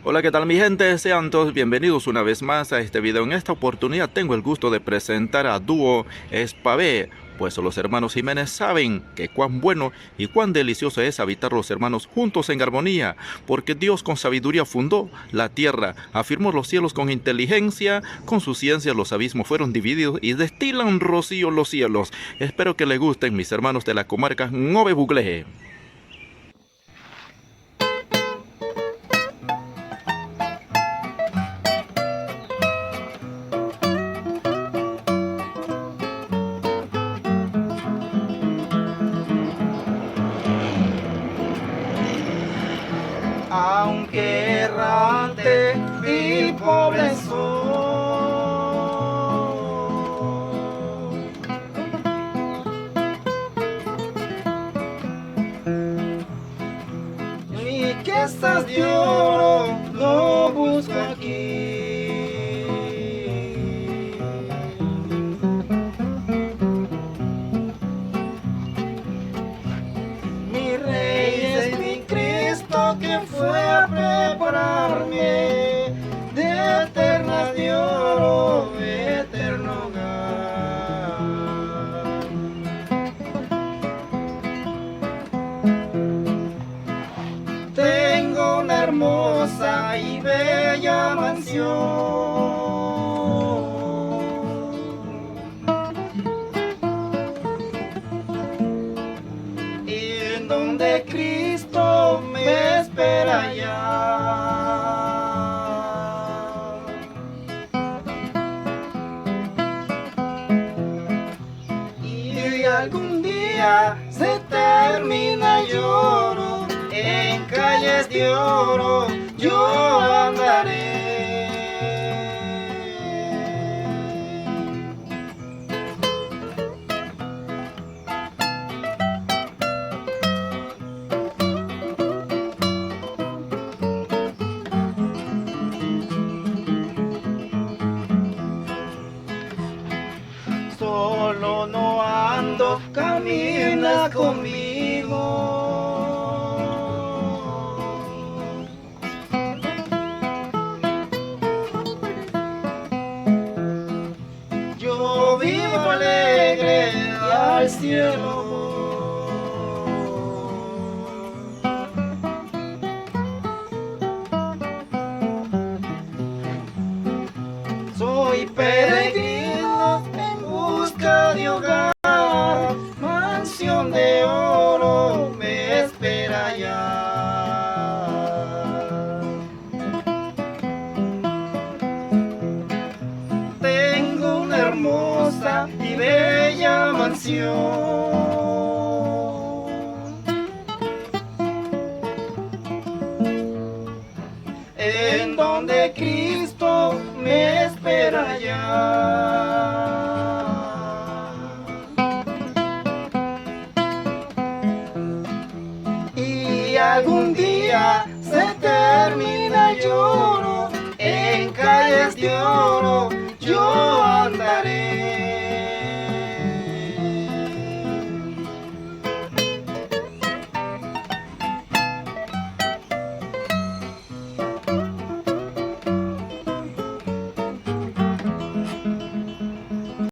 Hola, ¿qué tal mi gente? Sean todos bienvenidos una vez más a este video. En esta oportunidad tengo el gusto de presentar a dúo Espavé, pues los hermanos Jiménez saben que cuán bueno y cuán delicioso es habitar los hermanos juntos en armonía, porque Dios con sabiduría fundó la tierra, afirmó los cielos con inteligencia, con su ciencia los abismos fueron divididos y destilan rocío los cielos. Espero que les gusten mis hermanos de la comarca Nove Buglé. Aunque errante y pobre soy, riquezas de oro no busco aquí. Mi Rey es mi Cristo, quien fue a prepararme de eternas de oro, eterno hogar. Tengo una hermosa y bella mansión, en donde Cristo me espera ya. Y algún día se termina, lloro, en calles de oro yo andaré. Solo no ando, camina conmigo. Yo vivo alegre al cielo voy. Soy peregrino en busca de hogar, mansión de oro me espera ya. Tengo una hermosa y bella mansión, en donde Cristo me espera ya. Y algún día se termina, lloro, en calles de oro yo